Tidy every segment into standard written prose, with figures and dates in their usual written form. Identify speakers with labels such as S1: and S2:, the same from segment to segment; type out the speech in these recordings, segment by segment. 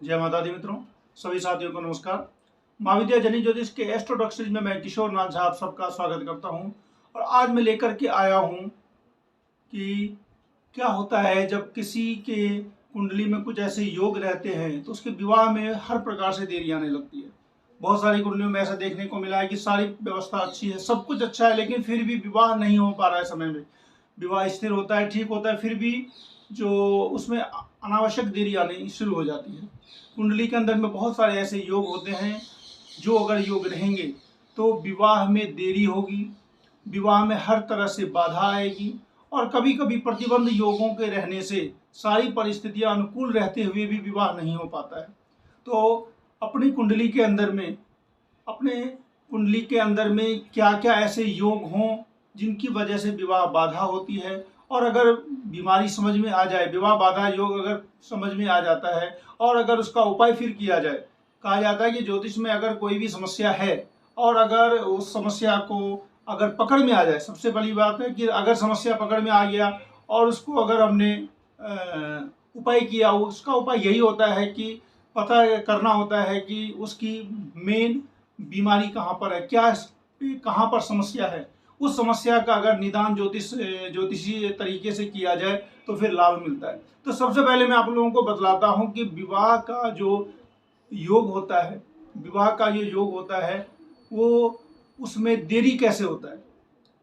S1: जय माता दी मित्रों, सभी साथियों को नमस्कार। माँ विद्या जनी ज्योतिष के एस्ट्रो सीरीज में मैं किशोर नाथ झा आप सबका स्वागत करता हूँ। और आज मैं लेकर के आया हूँ कि क्या होता है जब किसी के कुंडली में कुछ ऐसे योग रहते हैं तो उसके विवाह में हर प्रकार से देरी आने लगती है। बहुत सारी कुंडलियों में ऐसा देखने को मिला है कि सारी व्यवस्था अच्छी है, सब कुछ अच्छा है, लेकिन फिर भी विवाह नहीं हो पा रहा है समय में। विवाह स्थिर होता है, ठीक होता है, फिर भी जो उसमें अनावश्यक देरी आनी शुरू हो जाती है। कुंडली के अंदर में बहुत सारे ऐसे योग होते हैं जो अगर योग रहेंगे तो विवाह में देरी होगी, विवाह में हर तरह से बाधा आएगी, और कभी कभी प्रतिबंध योगों के रहने से सारी परिस्थितियां अनुकूल रहते हुए भी विवाह नहीं हो पाता है। तो अपनी कुंडली के अंदर में अपने कुंडली के अंदर में क्या क्या ऐसे योग हों जिनकी वजह से विवाह बाधा होती है, और अगर बीमारी समझ में आ जाए, विवाह बाधा योग अगर समझ में आ जाता है और अगर उसका उपाय फिर किया जाए। कहा जाता है कि ज्योतिष में अगर कोई भी समस्या है और अगर उस समस्या को अगर पकड़ में आ जाए, सबसे बड़ी बात है कि अगर समस्या पकड़ में आ गया और उसको अगर हमने उपाय किया, उसका उपाय यही होता है कि पता करना होता है कि उसकी मेन बीमारी कहाँ पर है, क्या कहाँ पर समस्या है। उस समस्या का अगर निदान ज्योतिषी तरीके से किया जाए तो फिर लाभ मिलता है। तो सबसे पहले मैं आप लोगों को बतलाता हूँ कि विवाह का जो योग होता है, विवाह का जो योग होता है वो उसमें देरी कैसे होता है।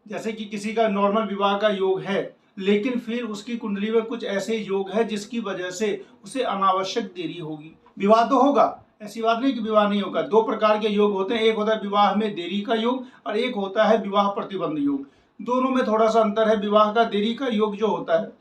S1: जैसे कि किसी का नॉर्मल विवाह का योग है, लेकिन फिर उसकी कुंडली में कुछ ऐसे योग है जिसकी वजह से उसे अनावश्यक देरी होगी। विवाह तो होगा, ऐसी बात नहीं कि विवाह नहीं होगा। दो प्रकार के योग होते हैं, एक होता है विवाह में देरी का योग और एक होता है विवाह प्रतिबंध योग। दोनों में थोड़ा सा अंतर है। विवाह का देरी का योग जो होता है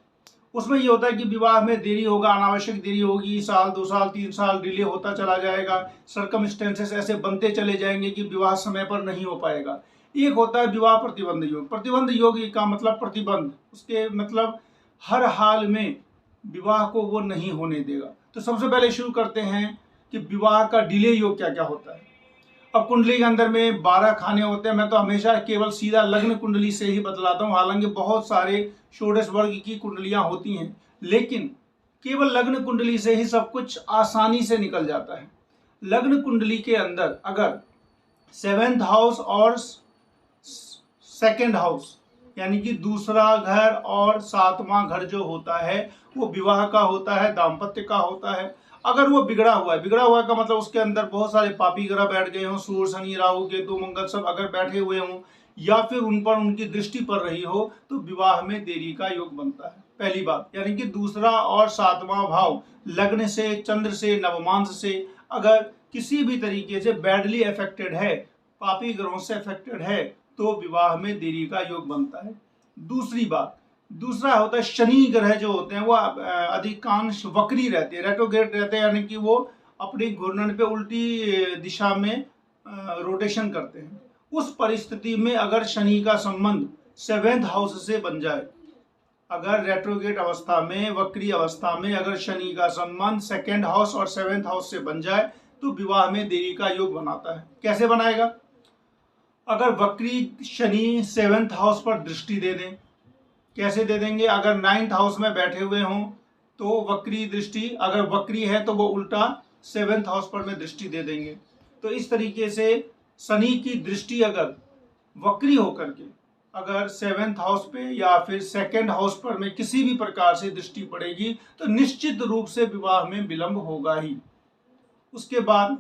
S1: उसमें ये होता है कि विवाह में देरी होगा, अनावश्यक देरी होगी, साल 2 साल 3 साल डिले होता चला जाएगा, सर्कमस्टेंसेस ऐसे बनते चले जाएंगे कि विवाह समय पर नहीं हो पाएगा। एक होता है विवाह प्रतिबंध योग। प्रतिबंध योग का मतलब प्रतिबंध, उसके मतलब हर हाल में विवाह को वो नहीं होने देगा। तो सबसे पहले शुरू करते हैं कि विवाह का डिले योग क्या क्या होता है। अब कुंडली के अंदर में 12 खाने होते हैं। मैं तो हमेशा केवल सीधा लग्न कुंडली से ही बतलाता हूँ, हालांकि बहुत सारे षोडश वर्ग की कुंडलियां होती हैं, लेकिन केवल लग्न कुंडली से ही सब कुछ आसानी से निकल जाता है। लग्न कुंडली के अंदर अगर 7th हाउस और 2nd हाउस यानी कि दूसरा घर और 7वां घर जो होता है वो विवाह का होता है, दाम्पत्य का होता है। अगर वो बिगड़ा हुआ है, बिगड़ा हुआ का मतलब उसके अंदर बहुत सारे पापी ग्रह बैठ गए हों, सूर्य शनि राहु केतु मंगल सब अगर बैठे हुए हों या फिर उन पर उनकी दृष्टि पड़ रही हो तो विवाह में देरी का योग बनता है। पहली बात, यानी कि दूसरा और 7वां भाव लग्न से, चंद्र से, नवमांश से अगर किसी भी तरीके से बैडली अफेक्टेड है, पापी ग्रहों से अफेक्टेड है, तो विवाह में देरी का योग बनता है। दूसरी बात, दूसरा होता है शनि ग्रह जो होते हैं वो अधिकांश वक्री रहते हैं, रेट्रोग्रेड रहते हैं, यानी कि वो अपनी घूर्णन पे उल्टी दिशा में रोटेशन करते हैं। उस परिस्थिति में अगर शनि का संबंध 7th हाउस से बन जाए, अगर रेट्रोग्रेड अवस्था में, वक्री अवस्था में अगर शनि का संबंध 2nd हाउस और 7th हाउस से बन जाए तो विवाह में देरी का योग बनाता है। कैसे बनाएगा? अगर वक्री शनि 7th हाउस पर दृष्टि दे दें। कैसे दे देंगे? अगर 9th हाउस में बैठे हुए हों तो वक्री दृष्टि, अगर वक्री है तो वो उल्टा 7th हाउस पर में दृष्टि दे देंगे। तो इस तरीके से शनि की दृष्टि अगर वक्री होकर के अगर 7th हाउस पे या फिर 2nd हाउस पर में किसी भी प्रकार से दृष्टि पड़ेगी तो निश्चित रूप से विवाह में विलंब होगा ही। उसके बाद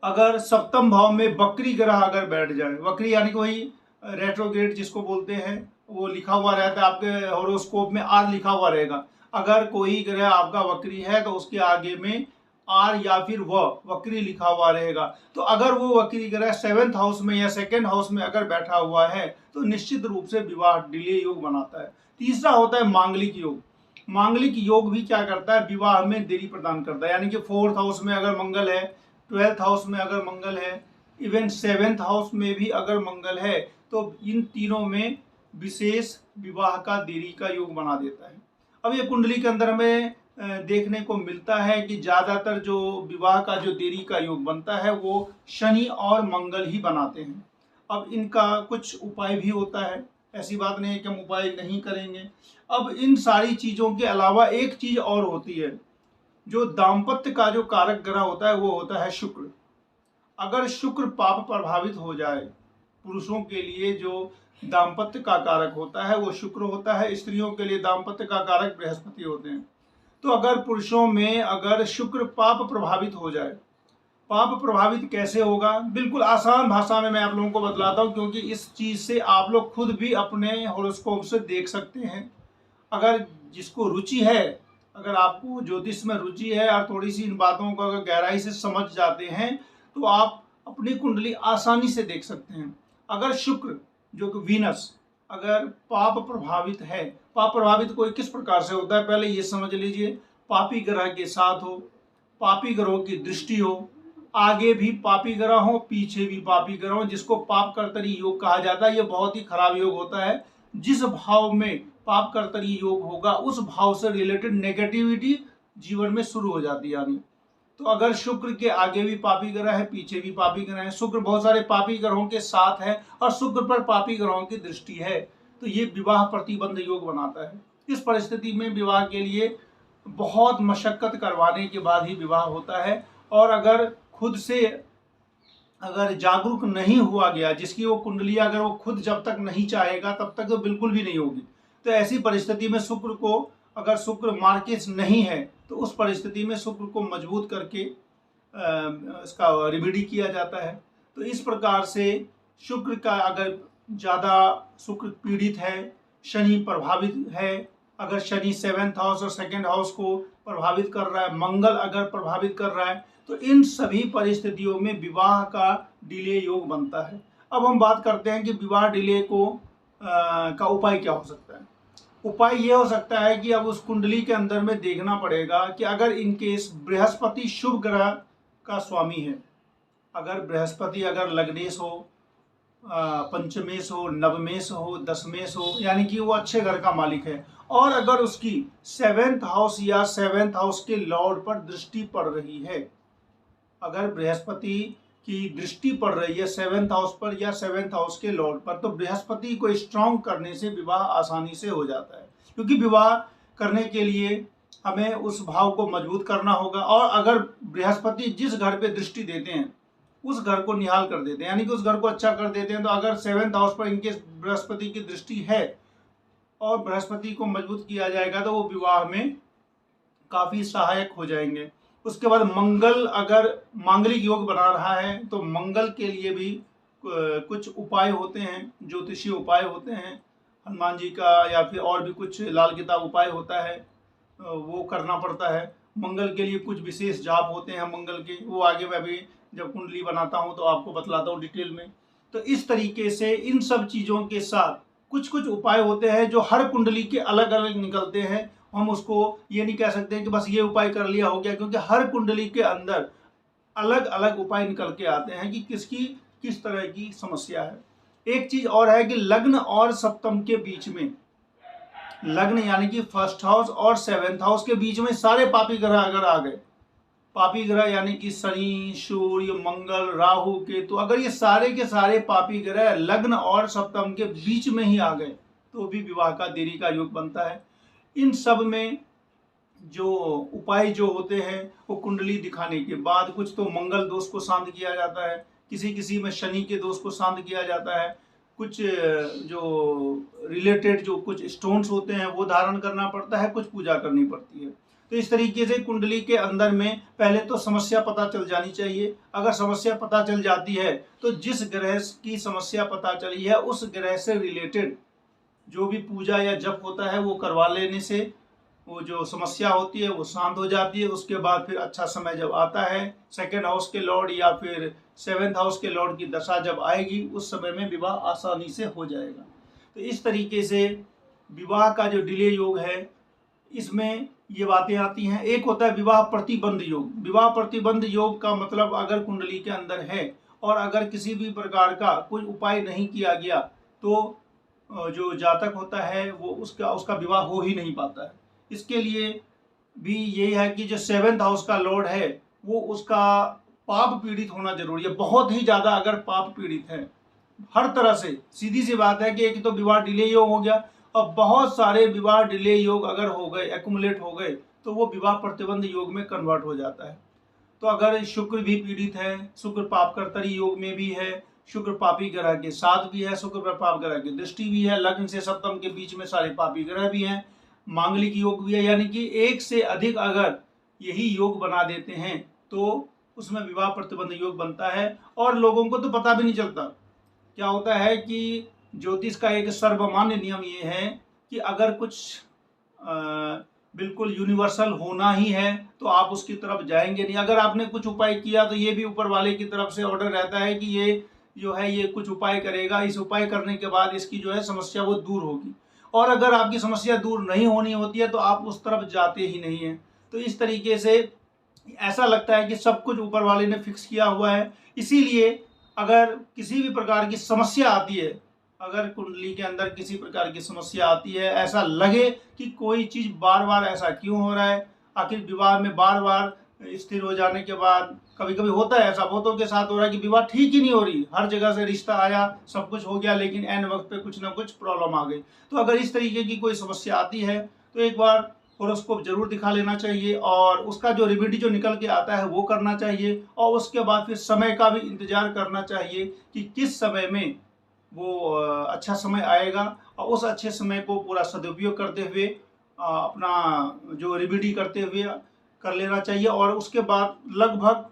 S1: अगर 7th भाव में वक्री ग्रह अगर बैठ जाए, वक्री यानी कि वही रेट्रोग्रेड जिसको बोलते हैं, वो लिखा हुआ रहता है आपके हॉरोस्कोप में, आर लिखा हुआ रहेगा। अगर कोई ग्रह आपका वक्री है तो उसके आगे में आर या फिर वक्री लिखा हुआ रहेगा। तो अगर वो वक्री ग्रह 7th हाउस में या 2nd हाउस में अगर बैठा हुआ है तो निश्चित रूप से विवाह डिले योग बनाता है। तीसरा होता है मांगलिक योग। मांगलिक योग भी क्या करता है? विवाह में देरी प्रदान करता है। यानी कि 4th हाउस में अगर मंगल है, 12th हाउस में अगर मंगल है, इवन 7th हाउस में भी अगर मंगल है, तो इन तीनों में विशेष विवाह का देरी का योग बना देता है। अब ये कुंडली के अंदर में देखने को मिलता है कि ज्यादातर जो विवाह का जो देरी का योग बनता है वो शनि और मंगल ही बनाते हैं। अब इनका कुछ उपाय भी होता है, ऐसी बात नहीं है कि हम उपाय नहीं करेंगे। अब इन सारी चीजों के अलावा एक चीज और होती है जो दाम्पत्य का जो कारक ग्रह होता है वो होता है शुक्र। अगर शुक्र पाप प्रभावित हो जाए, पुरुषों के लिए जो दाम्पत्य का कारक होता है वो शुक्र होता है, स्त्रियों के लिए दाम्पत्य का कारक बृहस्पति होते हैं। तो अगर पुरुषों में अगर शुक्र पाप प्रभावित हो जाए, पाप प्रभावित कैसे होगा, बिल्कुल आसान भाषा में मैं आप लोगों को बतलाता हूँ, क्योंकि इस चीज से आप लोग खुद भी अपने हॉरोस्कोप से देख सकते हैं। अगर जिसको रुचि है, अगर आपको ज्योतिष में रुचि है और थोड़ी सी इन बातों को अगर गहराई से समझ जाते हैं तो आप अपनी कुंडली आसानी से देख सकते हैं। अगर शुक्र जो कि वीनस अगर पाप प्रभावित है, पाप प्रभावित कोई किस प्रकार से होता है पहले ये समझ लीजिए। पापी ग्रह के साथ हो, पापी ग्रहों की दृष्टि हो, आगे भी पापी ग्रह हो पीछे भी पापी ग्रह हो, जिसको पाप कर्तरी योग कहा जाता है। ये बहुत ही खराब योग होता है। जिस भाव में पाप कर्तरी योग होगा उस भाव से रिलेटेड नेगेटिविटी जीवन में शुरू हो जाती है। यानी तो अगर शुक्र के आगे भी पापी ग्रह है पीछे भी पापी ग्रह है, शुक्र बहुत सारे पापी ग्रहों के साथ है और शुक्र पर पापी ग्रहों की दृष्टि है, तो ये विवाह प्रतिबंध योग बनाता है। इस परिस्थिति में विवाह के लिए बहुत मशक्कत करवाने के बाद ही विवाह होता है। और अगर खुद से अगर जागरूक नहीं हुआ गया, जिसकी वो कुंडली अगर वो खुद जब तक नहीं चाहेगा तब तक तो बिल्कुल भी नहीं होगी। तो ऐसी परिस्थिति में शुक्र को अगर शुक्र मार्केट नहीं है तो उस परिस्थिति में शुक्र को मजबूत करके इसका रिमेडी किया जाता है। तो इस प्रकार से शुक्र का अगर ज़्यादा शुक्र पीड़ित है, शनि प्रभावित है, अगर शनि 7th हाउस और 2nd हाउस को प्रभावित कर रहा है, मंगल अगर प्रभावित कर रहा है, तो इन सभी परिस्थितियों में विवाह का डिले योग बनता है। अब हम बात करते हैं कि विवाह डिले को का उपाय क्या हो सकता है। उपाय ये हो सकता है कि अब उस कुंडली के अंदर में देखना पड़ेगा कि अगर इनकेस बृहस्पति शुभ ग्रह का स्वामी है, अगर बृहस्पति अगर लग्नेश हो, पंचमेश हो, नवमेश हो, दशमेश हो, यानी कि वो अच्छे घर का मालिक है, और अगर उसकी 7th हाउस या 7th हाउस के लॉर्ड पर दृष्टि पड़ रही है, अगर बृहस्पति की दृष्टि पड़ रही है 7th हाउस पर या 7th हाउस के लॉर्ड पर, तो बृहस्पति को स्ट्रांग करने से विवाह आसानी से हो जाता है। क्योंकि विवाह करने के लिए हमें उस भाव को मजबूत करना होगा, और अगर बृहस्पति जिस घर पे दृष्टि देते हैं उस घर को निहाल कर देते हैं, यानी कि उस घर को अच्छा कर देते हैं। तो अगर 7th हाउस पर इनके बृहस्पति की दृष्टि है और बृहस्पति को मजबूत किया जाएगा तो वो विवाह में काफ़ी सहायक हो जाएंगे। उसके बाद मंगल अगर मांगलिक योग बना रहा है तो मंगल के लिए भी कुछ उपाय होते हैं, ज्योतिषीय उपाय होते हैं, हनुमान जी का या फिर और भी कुछ लाल किताब उपाय होता है, वो करना पड़ता है। मंगल के लिए कुछ विशेष जाप होते हैं मंगल के, वो आगे मैं भी जब कुंडली बनाता हूँ तो आपको बतलाता हूँ डिटेल में। तो इस तरीके से इन सब चीज़ों के साथ कुछ कुछ उपाय होते हैं जो हर कुंडली के अलग अलग निकलते हैं। हम उसको ये नहीं कह सकते कि बस ये उपाय कर लिया हो गया, क्योंकि हर कुंडली के अंदर अलग अलग उपाय निकल के आते हैं कि किसकी किस तरह की समस्या है। एक चीज और है कि लग्न और सप्तम के बीच में, लग्न यानी कि 1st हाउस और 7th हाउस के बीच में सारे पापी ग्रह अगर आ गए, पापी ग्रह यानी कि शनि, सूर्य, मंगल, राहु, केतु, अगर ये सारे के सारे पापी ग्रह लग्न और सप्तम के बीच में ही आ गए तो भी विवाह का देरी का योग बनता है। इन सब में जो उपाय जो होते हैं वो कुंडली दिखाने के बाद, कुछ तो मंगल दोष को शांत किया जाता है, किसी किसी में शनि के दोष को शांत किया जाता है, कुछ जो रिलेटेड जो कुछ स्टोन्स होते हैं वो धारण करना पड़ता है, कुछ पूजा करनी पड़ती है। तो इस तरीके से कुंडली के अंदर में पहले तो समस्या पता चल जानी चाहिए। अगर समस्या पता चल जाती है तो जिस ग्रह की समस्या पता चली है उस ग्रह से रिलेटेड जो भी पूजा या जप होता है वो करवा लेने से वो जो समस्या होती है वो शांत हो जाती है। उसके बाद फिर अच्छा समय जब आता है, 2nd हाउस के लॉर्ड या फिर 7th हाउस के लॉर्ड की दशा जब आएगी उस समय में विवाह आसानी से हो जाएगा। तो इस तरीके से विवाह का जो डिले योग है इसमें ये बातें आती हैं। एक होता है विवाह प्रतिबंध योग। विवाह प्रतिबंध योग का मतलब अगर कुंडली के अंदर है और अगर किसी भी प्रकार का कोई उपाय नहीं किया गया तो जो जातक होता है वो उसका विवाह हो ही नहीं पाता है। इसके लिए भी यही है कि जो 7th हाउस का लॉर्ड है वो उसका पाप पीड़ित होना जरूरी है, बहुत ही ज़्यादा अगर पाप पीड़ित है हर तरह से। सीधी सी बात है कि एक तो विवाह डिले योग हो गया, और बहुत सारे विवाह डिले योग अगर हो गए, एक्यूमुलेट हो गए, तो वो विवाह प्रतिबंध योग में कन्वर्ट हो जाता है। तो अगर शुक्र भी पीड़ित है, शुक्र पापकर्तरी योग में भी है, शुक्र पापी ग्रह के साथ भी है, शुक्र पर पाप ग्रह की दृष्टि भी है, लग्न से सप्तम के बीच में सारे पापी ग्रह भी हैं, मांगलिक योग भी है, यानी कि एक से अधिक अगर यही योग बना देते हैं तो उसमें विवाह प्रतिबंध योग बनता है। और लोगों को तो पता भी नहीं चलता। क्या होता है कि ज्योतिष का एक सर्वमान्य नियम ये है कि अगर कुछ बिल्कुल यूनिवर्सल होना ही है तो आप उसकी तरफ जाएंगे नहीं। अगर आपने कुछ उपाय किया तो ये भी ऊपर वाले की तरफ से ऑर्डर रहता है कि ये जो है ये कुछ उपाय करेगा, इस उपाय करने के बाद इसकी जो है समस्या वो दूर होगी। और अगर आपकी समस्या दूर नहीं होनी होती है तो आप उस तरफ जाते ही नहीं हैं। तो इस तरीके से ऐसा लगता है कि सब कुछ ऊपर वाले ने फिक्स किया हुआ है। इसीलिए अगर किसी भी प्रकार की समस्या आती है, अगर कुंडली के अंदर किसी प्रकार की समस्या आती है, ऐसा लगे कि कोई चीज़ बार बार ऐसा क्यों हो रहा है, आखिर विवाह में बार बार स्थिर हो जाने के बाद कभी कभी होता है ऐसा, बहुतों के साथ हो रहा है कि विवाह ठीक ही नहीं हो रही, हर जगह से रिश्ता आया, सब कुछ हो गया, लेकिन एन वक्त पे कुछ ना कुछ प्रॉब्लम आ गई। तो अगर इस तरीके की कोई समस्या आती है तो एक बार होरोस्कोप जरूर दिखा लेना चाहिए और उसका जो रेमेडी जो निकल के आता है वो करना चाहिए। और उसके बाद फिर समय का भी इंतजार करना चाहिए कि किस समय में वो अच्छा समय आएगा, और उस अच्छे समय को पूरा सदुपयोग करते हुए अपना जो रेमेडी करते हुए कर लेना चाहिए। और उसके बाद लगभग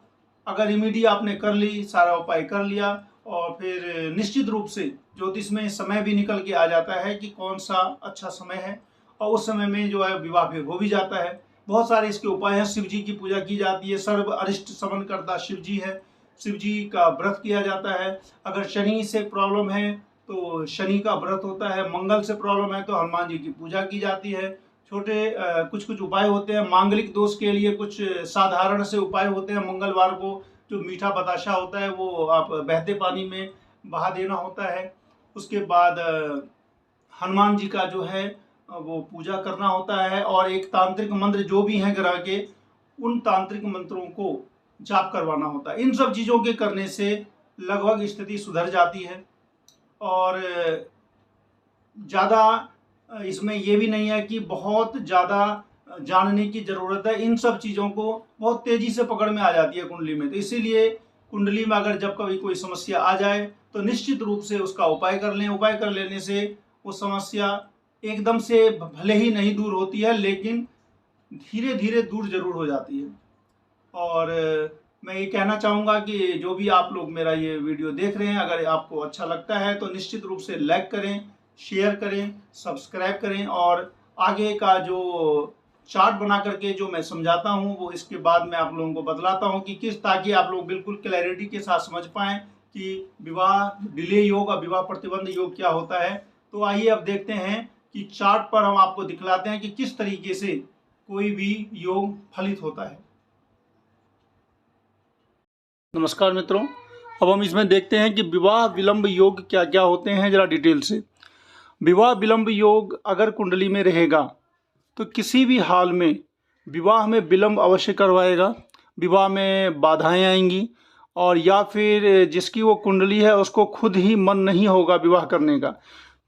S1: अगर रेमेडी आपने कर ली, सारा उपाय कर लिया, और फिर निश्चित रूप से ज्योतिष में समय भी निकल के आ जाता है कि कौन सा अच्छा समय है, और उस समय में जो है विवाह फिर हो भी जाता है। बहुत सारे इसके उपाय हैं। शिव जी की पूजा की जाती है, सर्व अरिष्ट समन करता शिव जी है, शिव जी का व्रत किया जाता है। अगर शनि से प्रॉब्लम है तो शनि का व्रत होता है, मंगल से प्रॉब्लम है तो हनुमान जी की पूजा की जाती है। छोटे कुछ कुछ उपाय होते हैं। मांगलिक दोष के लिए कुछ साधारण से उपाय होते हैं। मंगलवार को जो मीठा बताशा होता है वो आप बहते पानी में बहा देना होता है। उसके बाद हनुमान जी का जो है वो पूजा करना होता है, और एक तांत्रिक मंत्र जो भी हैं ग्रह के, उन तांत्रिक मंत्रों को जाप करवाना होता है। इन सब चीज़ों के करने से लगभग स्थिति सुधर जाती है। और ज़्यादा इसमें ये भी नहीं है कि बहुत ज़्यादा जानने की ज़रूरत है। इन सब चीज़ों को बहुत तेज़ी से पकड़ में आ जाती है कुंडली में। तो इसीलिए कुंडली में अगर जब कभी कोई समस्या आ जाए तो निश्चित रूप से उसका उपाय कर लें। उपाय कर लेने से वो समस्या एकदम से भले ही नहीं दूर होती है, लेकिन धीरे धीरे दूर जरूर हो जाती है। और मैं ये कहना चाहूँगा कि जो भी आप लोग मेरा ये वीडियो देख रहे हैं, अगर आपको अच्छा लगता है तो निश्चित रूप से लाइक करें, शेयर करें, सब्सक्राइब करें, और आगे का जो चार्ट बना करके जो मैं समझाता हूँ वो इसके बाद मैं आप लोगों को बतलाता हूँ कि किस, ताकि आप लोग बिल्कुल क्लैरिटी के साथ समझ पाएँ कि विवाह डिले योग और विवाह प्रतिबंध योग क्या होता है। तो आइए अब देखते हैं कि चार्ट पर हम आपको दिखलाते हैं कि किस तरीके से कोई भी योग फलित होता है। नमस्कार मित्रों, अब हम इसमें देखते हैं कि विवाह विलंब योग क्या क्या होते हैं, जरा डिटेल से। विवाह विलंब योग अगर कुंडली में रहेगा तो किसी भी हाल में विवाह में विलंब अवश्य करवाएगा, विवाह में बाधाएं आएंगी, और या फिर जिसकी वो कुंडली है उसको खुद ही मन नहीं होगा विवाह करने का,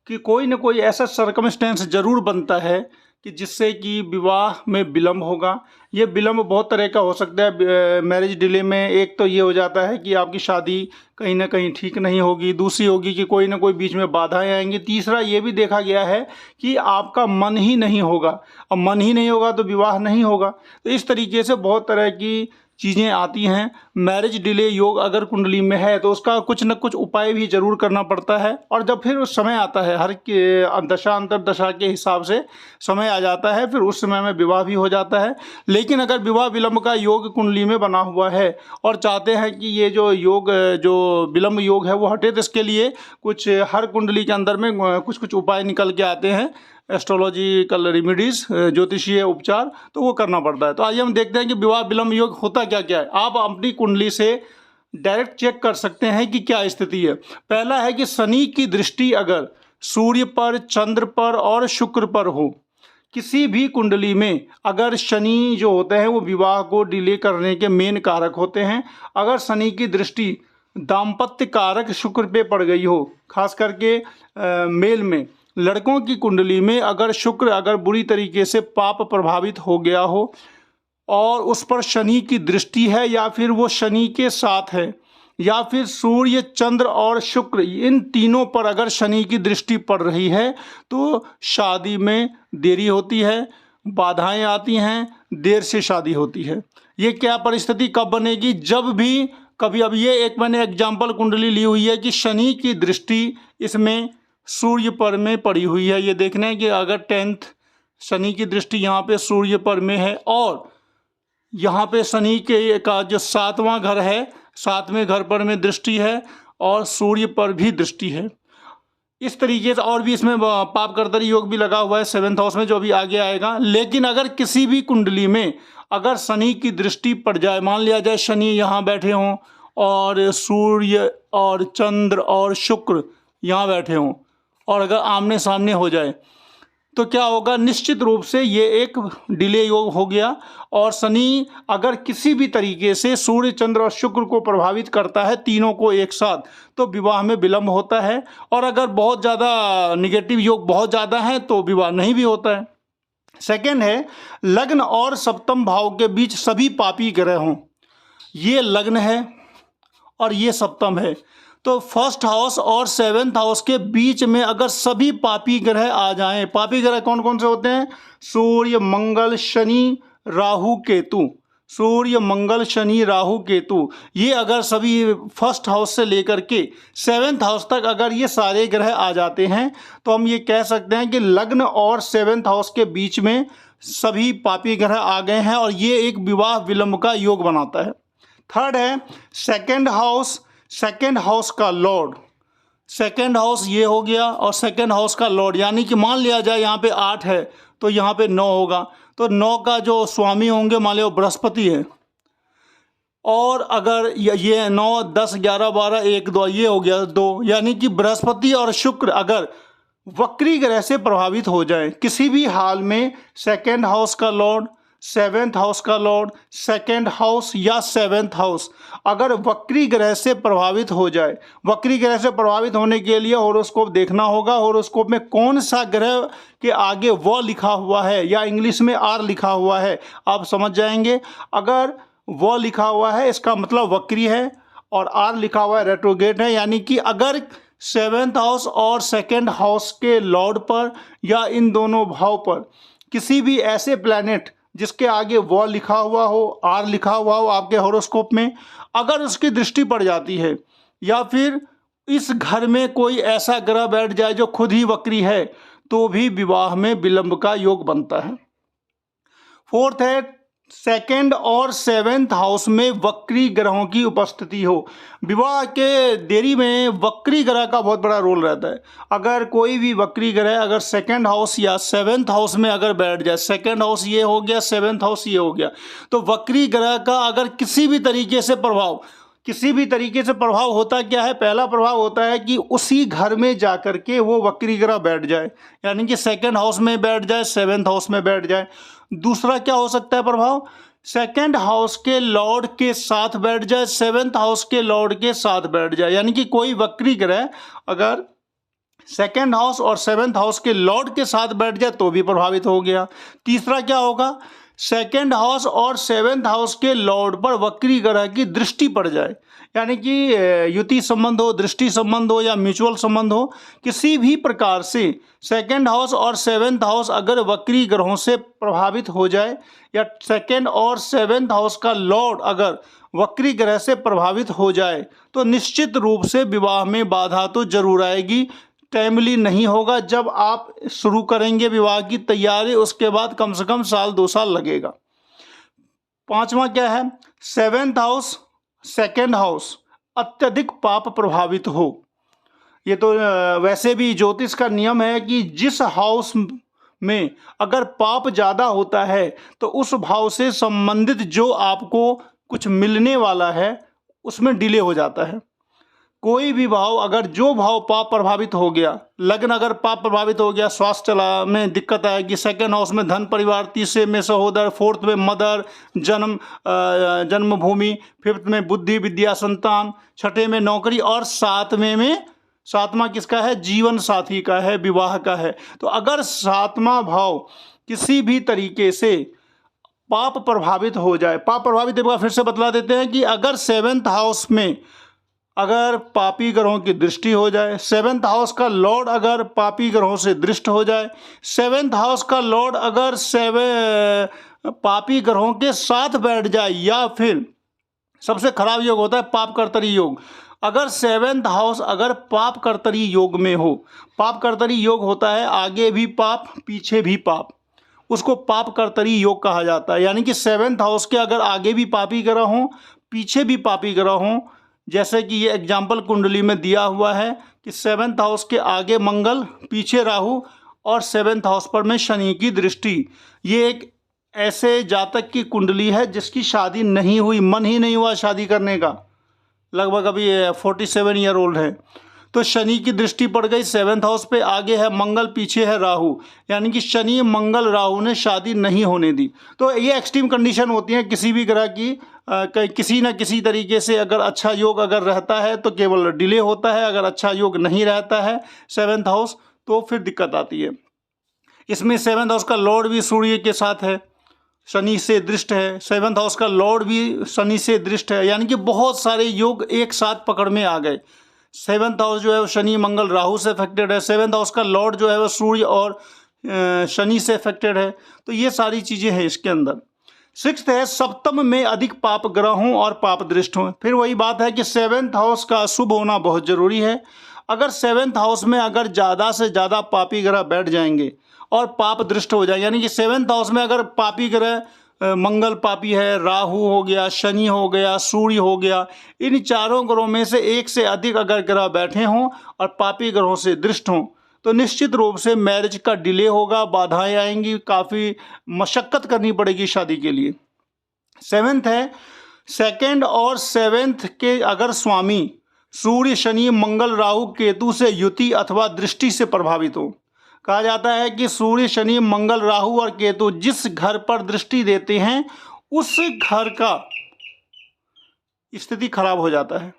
S1: कि कोई न कोई ऐसा सर्कमस्टेंस जरूर बनता है कि जिससे कि विवाह में विलंब होगा। ये विलंब बहुत तरह का हो सकता है। मैरिज डिले में एक तो ये हो जाता है कि आपकी शादी कहीं ना कहीं ठीक नहीं होगी, दूसरी होगी कि कोई ना कोई बीच में बाधाएं आएंगी, तीसरा ये भी देखा गया है कि आपका मन ही नहीं होगा। अब मन ही नहीं होगा तो विवाह नहीं होगा। तो इस तरीके से बहुत तरह की चीज़ें आती हैं। मैरिज डिले योग अगर कुंडली में है तो उसका कुछ न कुछ उपाय भी जरूर करना पड़ता है, और जब फिर उस समय आता है, हर के दशा अंतर दशा के हिसाब से समय आ जाता है, फिर उस समय में विवाह भी हो जाता है। लेकिन अगर विवाह विलंब का योग कुंडली में बना हुआ है और चाहते हैं कि ये जो योग जो विलंब योग है वो हटे, तो इसके लिए कुछ हर कुंडली के अंदर में कुछ कुछ उपाय निकल के आते हैं, एस्ट्रोलॉजिकल रेमिडीज, ज्योतिषीय उपचार, तो वो करना पड़ता है। तो आइए हम देखते हैं कि विवाह विलंब योग होता क्या क्या है। आप अपनी कुंडली से डायरेक्ट चेक कर सकते हैं कि क्या स्थिति है। पहला है कि शनि की दृष्टि अगर सूर्य पर, चंद्र पर और शुक्र पर हो, किसी भी कुंडली में अगर शनि जो होते हैं वो विवाह को डिले करने के मेन कारक होते हैं। अगर शनि की दृष्टि दाम्पत्य कारक शुक्र पे पड़ गई हो, खास करके मेल में, लड़कों की कुंडली में अगर शुक्र अगर बुरी तरीके से पाप प्रभावित हो गया हो और उस पर शनि की दृष्टि है, या फिर वो शनि के साथ है, या फिर सूर्य चंद्र और शुक्र इन तीनों पर अगर शनि की दृष्टि पड़ रही है, तो शादी में देरी होती है, बाधाएं आती हैं, देर से शादी होती है। ये क्या परिस्थिति कब बनेगी? जब भी कभी, अब ये एक मैंने एग्जाम्पल कुंडली ली हुई है कि शनि की दृष्टि इसमें सूर्य पर में पड़ी हुई है। ये देखना है कि अगर 10th शनि की दृष्टि यहाँ पे सूर्य पर में है और यहाँ पे शनि के का जो 7वां घर है, 7वें घर पर में दृष्टि है और सूर्य पर भी दृष्टि है। इस तरीके से और भी इसमें पाप कर्तरी योग भी लगा हुआ है 7th हाउस में, जो अभी आगे आएगा। लेकिन अगर किसी भी कुंडली में अगर शनि की दृष्टि पड़ जाए, मान लिया जाए शनि यहाँ बैठे हों और सूर्य और चंद्र और शुक्र यहाँ बैठे हों और अगर आमने सामने हो जाए, तो क्या होगा? निश्चित रूप से ये एक डिले योग हो गया। और शनि अगर किसी भी तरीके से सूर्य चंद्र और शुक्र को प्रभावित करता है, तीनों को एक साथ, तो विवाह में विलंब होता है। और अगर बहुत ज़्यादा निगेटिव योग बहुत ज़्यादा है तो विवाह नहीं भी होता है। सेकंड है, लग्न और सप्तम भाव के बीच सभी पापी ग्रह हों। ये लग्न है और ये सप्तम है, तो फर्स्ट हाउस और 7th हाउस के बीच में अगर सभी पापी ग्रह आ जाएं, पापी ग्रह कौन कौन से होते हैं? सूर्य मंगल शनि राहु केतु, सूर्य मंगल शनि राहु केतु, ये अगर सभी फर्स्ट हाउस से लेकर के 7th हाउस तक अगर ये सारे ग्रह आ जाते हैं, तो हम ये कह सकते हैं कि लग्न और 7th हाउस के बीच में सभी पापी ग्रह आ गए हैं और ये एक विवाह विलंब का योग बनाता है। थर्ड है सेकंड हाउस, सेकंड हाउस का लॉर्ड, सेकंड हाउस ये हो गया और सेकंड हाउस का लॉर्ड, यानी कि मान लिया जाए यहाँ पे 8 है तो यहाँ पे 9 होगा, तो 9 का जो स्वामी होंगे मान लो बृहस्पति है, और अगर ये 9 10 11 12 1 2 ये हो गया 2, यानी कि बृहस्पति और शुक्र अगर वक्री ग्रह से प्रभावित हो जाए किसी भी हाल में, सेकंड हाउस का लॉर्ड, 7th हाउस का लॉर्ड, सेकंड हाउस या 7th हाउस अगर वक्री ग्रह से प्रभावित हो जाए, वक्री ग्रह से प्रभावित होने के लिए हॉरोस्कोप देखना होगा। हॉरोस्कोप में कौन सा ग्रह के आगे वो लिखा हुआ है या इंग्लिश में आर लिखा हुआ है, आप समझ जाएंगे। अगर वो लिखा हुआ है इसका मतलब वक्री है, और आर लिखा हुआ है रेट्रोगेट है, यानी कि अगर 7th हाउस और सेकंड हाउस के लॉर्ड पर या इन दोनों भाव पर किसी भी ऐसे प्लैनेट जिसके आगे वो लिखा हुआ हो, आर लिखा हुआ हो आपके हॉरोस्कोप में, अगर उसकी दृष्टि पड़ जाती है, या फिर इस घर में कोई ऐसा ग्रह बैठ जाए जो खुद ही वक्री है, तो भी विवाह में विलंब का योग बनता है। फोर्थ है सेकंड और 7th हाउस में वक्री ग्रहों की उपस्थिति हो। विवाह के देरी में वक्री ग्रह का बहुत बड़ा रोल रहता है। अगर कोई भी वक्री ग्रह अगर सेकंड हाउस या 7th हाउस में अगर बैठ जाए, सेकंड हाउस ये हो गया, 7th हाउस ये हो गया, तो वक्री ग्रह का अगर किसी भी तरीके से प्रभाव, किसी भी तरीके से प्रभाव होता क्या है? पहला प्रभाव होता है कि उसी घर में जाकर के वो वक्री ग्रह बैठ जाए, यानी कि सेकंड हाउस में बैठ जाए, 7th हाउस में बैठ जाए। दूसरा क्या हो सकता है प्रभाव? सेकंड हाउस के लॉर्ड के साथ बैठ जाए, 7th हाउस के लॉर्ड के साथ बैठ जाए, यानी कि कोई वक्री ग्रह अगर सेकंड हाउस और 7th हाउस के लॉर्ड के साथ बैठ जाए तो भी प्रभावित हो गया। तीसरा क्या होगा? सेकंड हाउस और 7th हाउस के लॉर्ड पर वक्री ग्रह की दृष्टि पड़ जाए, यानी कि युति संबंध हो, दृष्टि संबंध हो या म्यूचुअल संबंध हो, किसी भी प्रकार से सेकंड हाउस और 7th हाउस अगर वक्री ग्रहों से प्रभावित हो जाए, या सेकंड और 7th हाउस का लॉर्ड अगर वक्री ग्रह से प्रभावित हो जाए, तो निश्चित रूप से विवाह में बाधा तो जरूर आएगी। टाइमली नहीं होगा। जब आप शुरू करेंगे विवाह की तैयारी, उसके बाद कम से कम साल 2 साल लगेगा। पांचवा क्या है? 7th हाउस, सेकंड हाउस अत्यधिक पाप प्रभावित हो। ये तो वैसे भी ज्योतिष का नियम है कि जिस हाउस में अगर पाप ज़्यादा होता है तो उस भाव से संबंधित जो आपको कुछ मिलने वाला है उसमें डिले हो जाता है। कोई भी भाव अगर जो भाव पाप प्रभावित हो गया, लग्न अगर पाप प्रभावित हो गया, स्वास्थ्य चला में दिक्कत आएगी। सेकंड हाउस में धन परिवार, तीसरे में सहोदर, फोर्थ में मदर, जन्मभूमि, फिफ्थ में बुद्धि विद्या संतान, छठे में नौकरी और 7वें में सातवां किसका है? जीवन साथी का है, विवाह का है। तो अगर सातवां भाव किसी भी तरीके से पाप प्रभावित हो जाए, पाप प्रभावित एक बार फिर से बतला देते हैं कि अगर 7th हाउस में अगर पापी ग्रहों की दृष्टि हो जाए, 7th हाउस का लॉर्ड अगर पापी ग्रहों से दृष्ट हो जाए, 7th हाउस का लॉर्ड अगर पापी ग्रहों के साथ बैठ जाए, या फिर सबसे खराब योग होता है पाप कर्तरी योग। अगर 7th हाउस अगर पाप कर्तरी योग में हो, पाप कर्तरी योग होता है आगे भी पाप पीछे भी पाप, उसको पाप कर्तरी योग कहा जाता है। यानी कि 7th हाउस के अगर आगे भी पापी ग्रह हों, पीछे भी पापी ग्रह हों, जैसे कि ये एग्जाम्पल कुंडली में दिया हुआ है कि 7th हाउस के आगे मंगल, पीछे राहु और 7th हाउस पर में शनि की दृष्टि। ये एक ऐसे जातक की कुंडली है जिसकी शादी नहीं हुई, मन ही नहीं हुआ शादी करने का, लगभग अभी 47 ईयर ओल्ड है, तो शनि की दृष्टि पड़ गई 7th हाउस पे, आगे है मंगल, पीछे है राहु, यानी कि शनि मंगल राहु ने शादी नहीं होने दी। तो ये एक्सट्रीम कंडीशन होती है किसी भी ग्रह की, किसी न किसी तरीके से अगर अच्छा योग अगर रहता है तो केवल डिले होता है, अगर अच्छा योग नहीं रहता है 7th हाउस तो फिर दिक्कत आती है। इसमें 7th हाउस का लॉर्ड भी सूर्य के साथ है, शनि से दृष्ट है, 7th हाउस का लॉर्ड भी शनि से दृष्ट है, यानी कि बहुत सारे योग एक साथ पकड़ में आ गए। 7th हाउस जो है वो शनि मंगल राहु से अफेक्टेड है, 7th हाउस का लॉर्ड जो है वो सूर्य और शनि से अफेक्टेड है। तो ये सारी चीज़ें हैं इसके अंदर। 6th है सप्तम में अधिक पाप ग्रह हों और पाप दृष्ट हों। फिर वही बात है कि 7th हाउस का शुभ होना बहुत ज़रूरी है। अगर 7th हाउस में अगर ज़्यादा से ज़्यादा पापी ग्रह बैठ जाएंगे और पाप दृष्ट हो जाए, यानी कि 7th हाउस में अगर पापी ग्रह मंगल पापी है, राहु हो गया, शनि हो गया, सूर्य हो गया, इन चारों ग्रहों में से एक से अधिक अगर ग्रह बैठे हों और पापी ग्रहों से दृष्ट हों तो निश्चित रूप से मैरिज का डिले होगा, बाधाएं आएंगी, काफ़ी मशक्क़त करनी पड़ेगी शादी के लिए। 7th है 2nd और 7th के अगर स्वामी सूर्य शनि मंगल राहु केतु से युति अथवा दृष्टि से प्रभावित हो। कहा जाता है कि सूर्य शनि मंगल राहु और केतु जिस घर पर दृष्टि देते हैं उस घर का स्थिति खराब हो जाता है।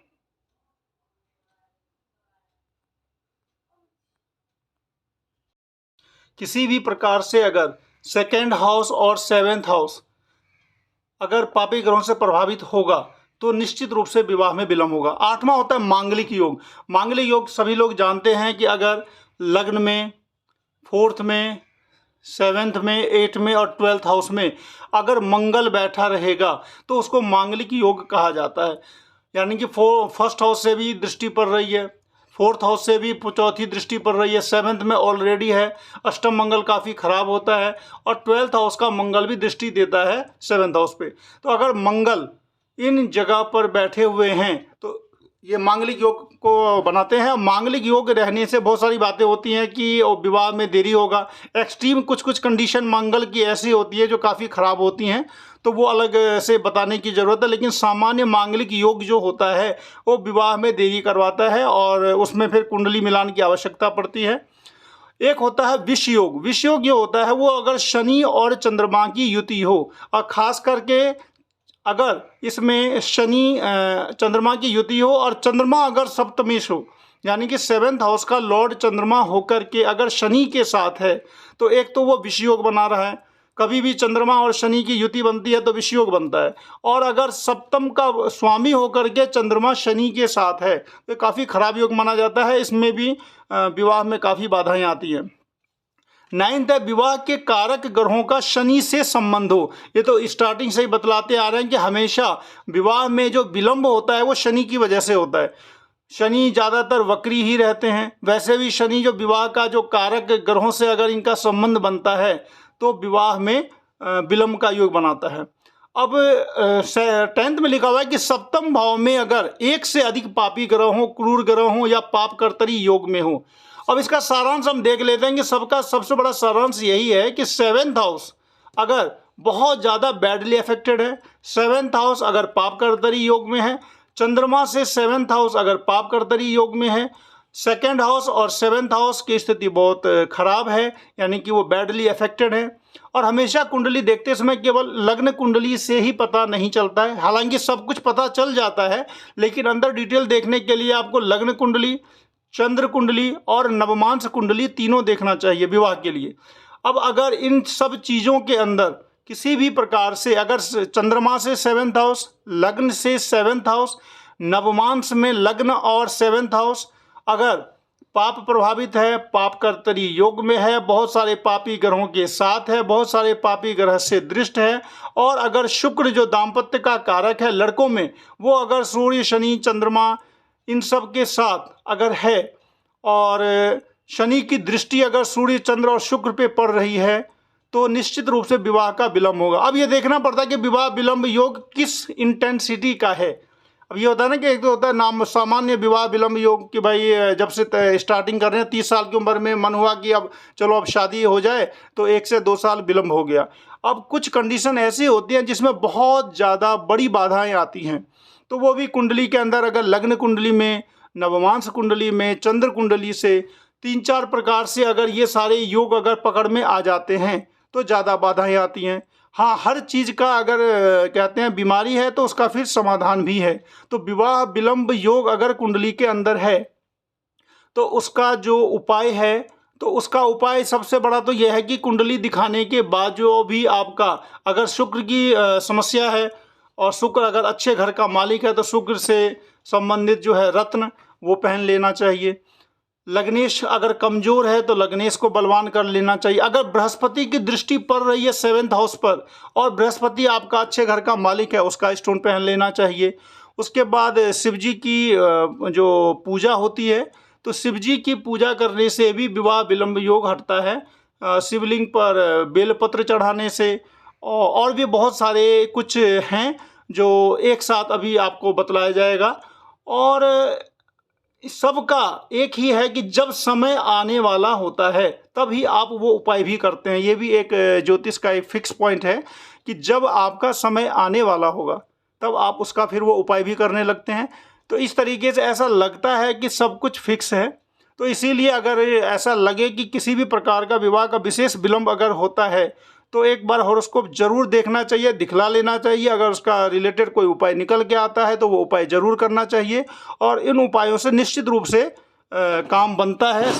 S1: किसी भी प्रकार से अगर 2nd हाउस और 7th हाउस अगर पापी ग्रहों से प्रभावित होगा तो निश्चित रूप से विवाह में विलंब होगा। 8वां होता है मांगलिक योग। मांगलिक योग सभी लोग जानते हैं कि अगर लग्न में 4th में 7th में 8th में और 12th हाउस में अगर मंगल बैठा रहेगा तो उसको मांगलिक योग कहा जाता है। यानी कि 1st हाउस से भी दृष्टि पड़ रही है, 4th हाउस से भी चौथी दृष्टि पड़ रही है, 7th में ऑलरेडी है, अष्टम मंगल काफ़ी खराब होता है और 12th हाउस का मंगल भी दृष्टि देता है 7th हाउस पे। तो अगर मंगल इन जगह पर बैठे हुए हैं तो ये मांगलिक योग को बनाते हैं। मांगलिक योग रहने से बहुत सारी बातें होती हैं कि विवाह में देरी होगा। एक्सट्रीम कुछ कंडीशन मंगल की ऐसी होती है जो काफ़ी ख़राब होती हैं, तो वो अलग से बताने की ज़रूरत है। लेकिन सामान्य मांगलिक योग जो होता है वो विवाह में देरी करवाता है और उसमें फिर कुंडली मिलान की आवश्यकता पड़ती है। एक होता है विष योग। विष योग जो होता है वो अगर शनि और चंद्रमा की युति हो और ख़ास करके अगर इसमें शनि चंद्रमा की युति हो और चंद्रमा अगर सप्तमेश हो, यानी कि 7th हाउस का लॉर्ड चंद्रमा होकर के अगर शनि के साथ है तो एक तो वो विष योग बना रहा है। कभी भी चंद्रमा और शनि की युति बनती है तो विष योग बनता है। और अगर सप्तम का स्वामी होकर के चंद्रमा शनि के साथ है तो काफ़ी खराब योग माना जाता है। इसमें भी विवाह में काफ़ी बाधाएं आती हैं। 9th है विवाह के कारक ग्रहों का शनि से संबंध हो। ये तो स्टार्टिंग से ही बतलाते आ रहे हैं कि हमेशा विवाह में जो विलंब होता है वो शनि की वजह से होता है। शनि ज़्यादातर वक्री ही रहते हैं। वैसे भी शनि जो विवाह का जो कारक ग्रहों से अगर इनका संबंध बनता है तो विवाह में विलंब का योग बनाता है। अब 10th में लिखा हुआ है कि सप्तम भाव में अगर एक से अधिक पापी ग्रह हो, क्रूर ग्रह हो या पाप कर्तरी योग में हो। अब इसका सारांश हम देख लेते हैं कि सबका सबसे बड़ा सारांश यही है कि 7th हाउस अगर बहुत ज़्यादा बैडली अफेक्टेड है, 7th हाउस अगर पाप कर्तरी योग में है, चंद्रमा से 7th हाउस अगर पाप कर्तरी योग में है, 2nd हाउस और 7th हाउस की स्थिति बहुत खराब है, यानी कि वो बैडली अफेक्टेड है। और हमेशा कुंडली देखते समय केवल लग्न कुंडली से ही पता नहीं चलता है। हालांकि सब कुछ पता चल जाता है लेकिन अंदर डिटेल देखने के लिए आपको लग्न कुंडली, चंद्र कुंडली और नवमांस कुंडली तीनों देखना चाहिए विवाह के लिए। अब अगर इन सब चीज़ों के अंदर किसी भी प्रकार से अगर चंद्रमा से 7th हाउस, लग्न से 7th हाउस, नवमांस में लग्न और 7th हाउस अगर पाप प्रभावित है, पाप कर्तरी योग में है, बहुत सारे पापी ग्रहों के साथ है, बहुत सारे पापी ग्रह से दृष्ट है, और अगर शुक्र जो दाम्पत्य का कारक है लड़कों में, वो अगर सूर्य शनि चंद्रमा इन सब के साथ अगर है, और शनि की दृष्टि अगर सूर्य चंद्र और शुक्र पे पड़ रही है, तो निश्चित रूप से विवाह का विलंब होगा। अब ये देखना पड़ता है कि विवाह विलंब योग किस इंटेंसिटी का है। अब ये होता है ना कि एक तो होता है नाम सामान्य विवाह विलंब योग कि भाई जब से स्टार्टिंग कर रहे हैं 30 साल की उम्र में मन हुआ कि अब चलो अब शादी हो जाए, तो 1 से 2 साल विलंब हो गया। अब कुछ कंडीशन ऐसी होती हैं जिसमें बहुत ज़्यादा बड़ी बाधाएं आती हैं, तो वो भी कुंडली के अंदर अगर लग्न कुंडली में, नवमांस कुंडली में, चंद्र कुंडली से 3-4 प्रकार से अगर ये सारे योग अगर पकड़ में आ जाते हैं तो ज़्यादा बाधाएं आती हैं। हाँ, हर चीज़ का अगर कहते हैं बीमारी है तो उसका फिर समाधान भी है। तो विवाह विलंब योग अगर कुंडली के अंदर है तो उसका जो उपाय है, तो उसका उपाय सबसे बड़ा तो यह है कि कुंडली दिखाने के बाद जो भी आपका अगर शुक्र की समस्या है, और शुक्र अगर अच्छे घर का मालिक है तो शुक्र से संबंधित जो है रत्न वो पहन लेना चाहिए। लग्नेश अगर कमज़ोर है तो लग्नेश को बलवान कर लेना चाहिए। अगर बृहस्पति की दृष्टि पड़ रही है 7th हाउस पर और बृहस्पति आपका अच्छे घर का मालिक है, उसका स्टोन पहन लेना चाहिए। उसके बाद शिव जी की जो पूजा होती है, तो शिव जी की पूजा करने से भी विवाह विलंब योग हटता है। शिवलिंग पर बेलपत्र चढ़ाने से, और भी बहुत सारे कुछ हैं जो एक साथ अभी आपको बतलाया जाएगा। और सबका एक ही है कि जब समय आने वाला होता है तभी आप वो उपाय भी करते हैं। ये भी एक ज्योतिष का एक फिक्स पॉइंट है कि जब आपका समय आने वाला होगा तब आप उसका फिर वो उपाय भी करने लगते हैं। तो इस तरीके से ऐसा लगता है कि सब कुछ फिक्स है। तो इसीलिए अगर ऐसा लगे कि किसी भी प्रकार का विवाह का विशेष विलंब अगर होता है तो एक बार हॉरोस्कोप जरूर देखना चाहिए, दिखला लेना चाहिए। अगर उसका रिलेटेड कोई उपाय निकल के आता है तो वो उपाय जरूर करना चाहिए, और इन उपायों से निश्चित रूप से काम बनता है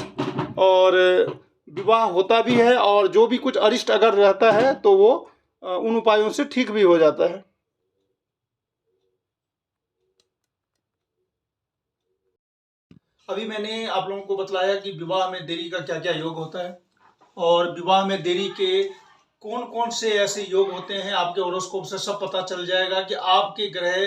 S1: और विवाह होता भी है, और जो भी कुछ अरिष्ट अगर रहता है तो वो उन उपायों से ठीक भी हो जाता है। अभी मैंने आप लोगों को बतलाया कि विवाह में देरी का क्या क्या योग होता है, और विवाह में देरी के कौन कौन से ऐसे योग होते हैं। आपके हॉरोस्कोप से सब पता चल जाएगा कि आपके ग्रह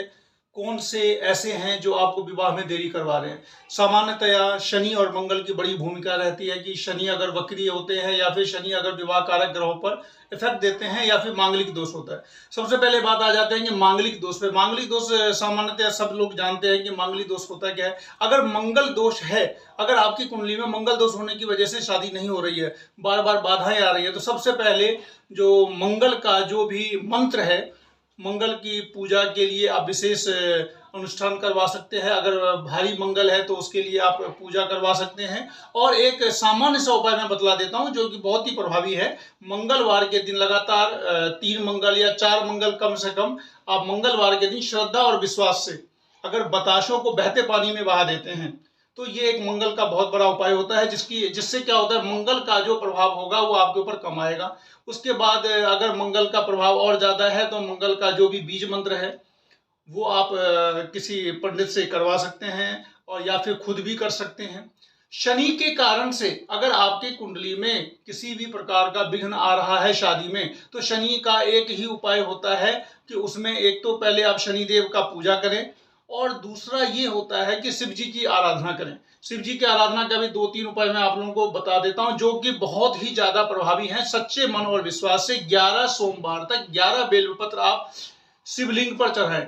S1: कौन से ऐसे हैं जो आपको विवाह में देरी करवा रहे हैं। सामान्यतया शनि और मंगल की बड़ी भूमिका रहती है कि शनि अगर वक्री होते हैं या फिर शनि अगर विवाह कारक ग्रहों पर इफेक्ट देते हैं या फिर मांगलिक दोष होता है। सबसे पहले बात आ जाते हैं कि मांगलिक दोष पे। मांगलिक दोष सामान्यतया सब लोग जानते हैं कि मांगलिक दोष होता क्या है। अगर मंगल दोष है, अगर आपकी कुंडली में मंगल दोष होने की वजह से शादी नहीं हो रही है, बार बार बाधाएं आ रही है, तो सबसे पहले जो मंगल का जो भी मंत्र है, मंगल की पूजा के लिए आप विशेष अनुष्ठान करवा सकते हैं। अगर भारी मंगल है तो उसके लिए आप पूजा करवा सकते हैं। और एक सामान्य सा उपाय मैं बतला देता हूं जो कि बहुत ही प्रभावी है। मंगलवार के दिन लगातार 3 मंगल या 4 मंगल कम से कम आप मंगलवार के दिन श्रद्धा और विश्वास से अगर बताशों को बहते पानी में बहा देते हैं तो ये एक मंगल का बहुत बड़ा उपाय होता है, जिससे क्या होता है, मंगल का जो प्रभाव होगा वो आपके ऊपर कम आएगा। उसके बाद अगर मंगल का प्रभाव और ज़्यादा है तो मंगल का जो भी बीज मंत्र है वो आप किसी पंडित से करवा सकते हैं, और या फिर खुद भी कर सकते हैं। शनि के कारण से अगर आपके कुंडली में किसी भी प्रकार का विघ्न आ रहा है शादी में, तो शनि का एक ही उपाय होता है कि उसमें एक तो पहले आप शनिदेव का पूजा करें, और दूसरा ये होता है कि शिव जी की आराधना करें। शिव जी की आराधना का भी 2-3 उपाय मैं आप लोगों को बता देता हूं जो कि बहुत ही ज्यादा प्रभावी हैं। सच्चे मन और विश्वास से 11 सोमवार तक 11 बेलपत्र आप शिवलिंग पर चढ़ाएं।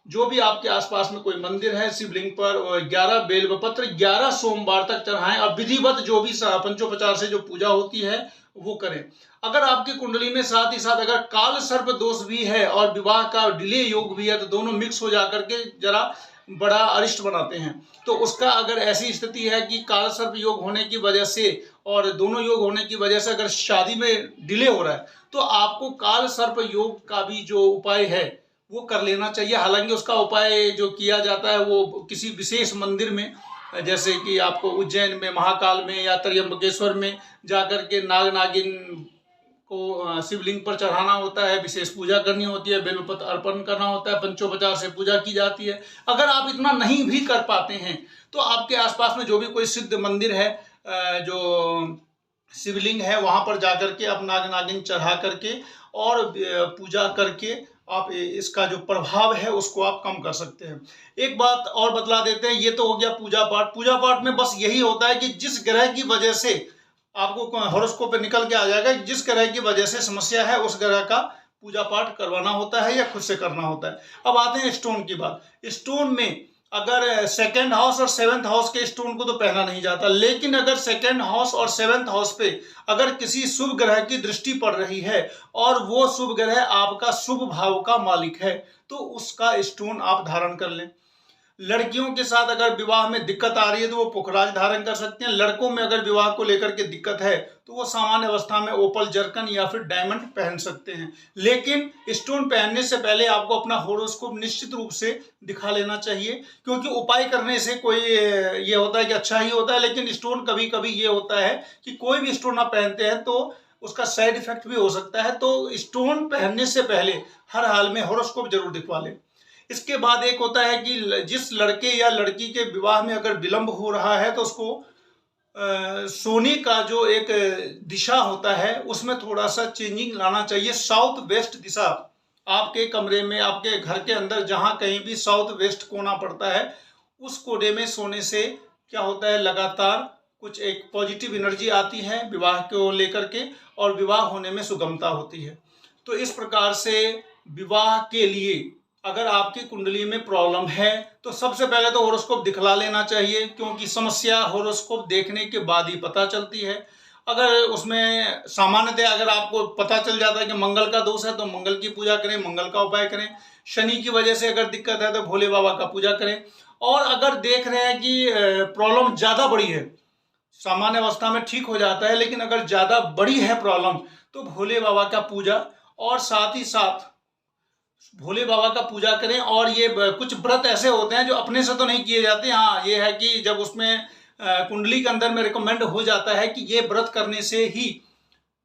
S1: जो भी आपके आसपास में कोई मंदिर है, शिवलिंग पर 11 बेलपत्र 11 सोमवार तक चढ़ाएं, और विधिवत जो भी पंचोपचार से जो पूजा होती है वो करें। अगर आपकी कुंडली में साथ ही साथ अगर काल सर्प दोष भी है और विवाह का डिले योग भी है, तो दोनों मिक्स हो जाकर के जरा बड़ा अरिष्ट बनाते हैं। तो उसका अगर ऐसी स्थिति है कि काल सर्प योग होने की वजह से और दोनों योग होने की वजह से अगर शादी में डिले हो रहा है, तो आपको काल सर्प योग का भी जो उपाय है वो कर लेना चाहिए। हालांकि उसका उपाय जो किया जाता है वो किसी विशेष मंदिर में जैसे कि आपको उज्जैन में, महाकाल में या त्र्यंबकेश्वर में जाकर के नाग नागिन को शिवलिंग पर चढ़ाना होता है, विशेष पूजा करनी होती है, बेलपत्र अर्पण करना होता है, पंचोपचार से पूजा की जाती है। अगर आप इतना नहीं भी कर पाते हैं तो आपके आसपास में जो भी कोई सिद्ध मंदिर है, जो शिवलिंग है, वहां पर जाकर के आप नाग नागिन चढ़ा करके और पूजा करके आप इसका जो प्रभाव है उसको आप कम कर सकते हैं। एक बात और बतला देते हैं, ये तो हो गया पूजा पाठ। पूजा पाठ में बस यही होता है कि जिस ग्रह की वजह से आपको हॉरोस्कोप पे निकल के आ जाएगा, जिस ग्रह की वजह से समस्या है उस ग्रह का पूजा पाठ करवाना होता है या खुद से करना होता है। अब आते हैं स्टोन की बात। स्टोन में अगर सेकंड हाउस और सेवेंथ हाउस के स्टोन को तो पहना नहीं जाता, लेकिन अगर सेकंड हाउस और सेवेंथ हाउस पे अगर किसी शुभ ग्रह की दृष्टि पड़ रही है और वो शुभ ग्रह आपका शुभ भाव का मालिक है तो उसका स्टोन आप धारण कर लें। लड़कियों के साथ अगर विवाह में दिक्कत आ रही है तो वो पुखराज धारण कर सकते हैं। लड़कों में अगर विवाह को लेकर के दिक्कत है तो वो सामान्य अवस्था में ओपल, जरकन या फिर डायमंड पहन सकते हैं। लेकिन स्टोन पहनने से पहले आपको अपना हॉरोस्कोप निश्चित रूप से दिखा लेना चाहिए, क्योंकि उपाय करने से कोई ये होता है कि अच्छा ही होता है, लेकिन स्टोन कभी कभी ये होता है कि कोई भी स्टोन आप पहनते हैं तो उसका साइड इफेक्ट भी हो सकता है। तो स्टोन पहनने से पहले हर हाल में हॉरोस्कोप जरूर दिखवा लें। इसके बाद एक होता है कि जिस लड़के या लड़की के विवाह में अगर विलंब हो रहा है तो उसको सोने का जो एक दिशा होता है उसमें थोड़ा सा चेंजिंग लाना चाहिए। साउथ वेस्ट दिशा आपके कमरे में, आपके घर के अंदर जहां कहीं भी साउथ वेस्ट कोना पड़ता है, उस कोने में सोने से क्या होता है, लगातार कुछ एक पॉजिटिव एनर्जी आती है विवाह को लेकर के और विवाह होने में सुगमता होती है। तो इस प्रकार से विवाह के लिए अगर आपकी कुंडली में प्रॉब्लम है तो सबसे पहले तो हॉरोस्कोप दिखला लेना चाहिए, क्योंकि समस्या हॉरोस्कोप देखने के बाद ही पता चलती है। अगर उसमें सामान्यतः अगर आपको पता चल जाता है कि मंगल का दोष है तो मंगल की पूजा करें, मंगल का उपाय करें। शनि की वजह से अगर दिक्कत है तो भोले बाबा का पूजा करें। और अगर देख रहे हैं कि प्रॉब्लम ज़्यादा बड़ी है, सामान्य अवस्था में ठीक हो जाता है, लेकिन अगर ज़्यादा बड़ी है प्रॉब्लम तो भोले बाबा का पूजा और साथ ही साथ भोले बाबा का पूजा करें। और ये कुछ व्रत ऐसे होते हैं जो अपने से तो नहीं किए जाते। हाँ, ये है कि जब उसमें कुंडली के अंदर में रिकमेंड हो जाता है कि ये व्रत करने से ही,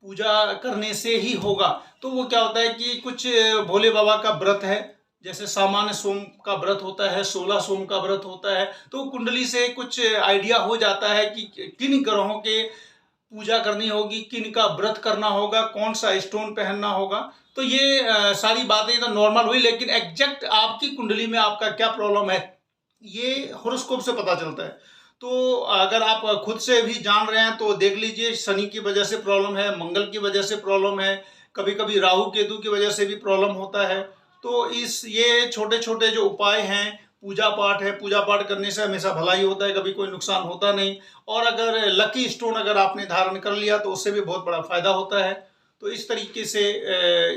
S1: पूजा करने से ही होगा, तो वो क्या होता है कि कुछ भोले बाबा का व्रत है, जैसे सामान्य सोम का व्रत होता है, 16 सोम का व्रत होता है। तो कुंडली से कुछ आइडिया हो जाता है कि किन ग्रहों के पूजा करनी होगी, किन का व्रत करना होगा, कौन सा स्टोन पहनना होगा। तो ये सारी बातें तो नॉर्मल हुई, लेकिन एग्जैक्ट आपकी कुंडली में आपका क्या प्रॉब्लम है ये हॉरोस्कोप से पता चलता है। तो अगर आप खुद से भी जान रहे हैं तो देख लीजिए, शनि की वजह से प्रॉब्लम है, मंगल की वजह से प्रॉब्लम है, कभी कभी राहु केतु की वजह से भी प्रॉब्लम होता है। तो ये छोटे छोटे जो उपाय हैं, पूजा पाठ है, पूजा पाठ करने से हमेशा भलाई होता है, कभी कोई नुकसान होता नहीं। और अगर लकी स्टोन अगर आपने धारण कर लिया तो उससे भी बहुत बड़ा फायदा होता है। तो इस तरीके से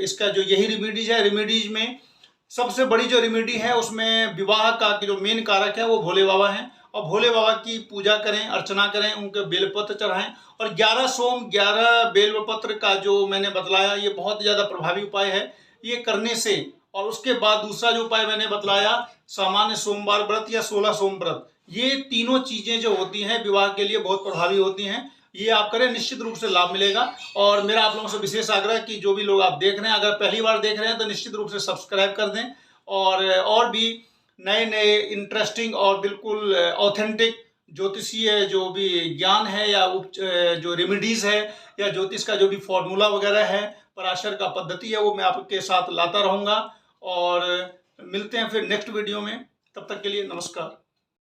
S1: इसका जो यही रेमेडीज है, रेमेडीज में सबसे बड़ी जो रेमेडी है उसमें विवाह का जो मेन कारक है वो भोले बाबा हैं। और भोले बाबा की पूजा करें, अर्चना करें, उनके बेलपत्र चढ़ाएं। और 11 सोम 11 बेलपत्र का जो मैंने बतलाया ये बहुत ज़्यादा प्रभावी उपाय है। ये करने से, और उसके बाद दूसरा जो उपाय मैंने बतलाया, सामान्य सोमवार व्रत या 16 सोम व्रत, ये तीनों चीज़ें जो होती हैं विवाह के लिए बहुत प्रभावी होती हैं। ये आप करें, निश्चित रूप से लाभ मिलेगा। और मेरा आप लोगों से विशेष आग्रह कि जो भी लोग आप देख रहे हैं, अगर पहली बार देख रहे हैं तो निश्चित रूप से सब्सक्राइब कर दें। और भी नए नए इंटरेस्टिंग और बिल्कुल ऑथेंटिक ज्योतिषीय जो भी ज्ञान है या जो रेमेडीज़ है या ज्योतिष का जो भी फॉर्मूला वगैरह है, पराशर का पद्धति है, वो मैं आपके साथ लाता रहूँगा। और मिलते हैं फिर नेक्स्ट वीडियो में, तब तक के लिए नमस्कार।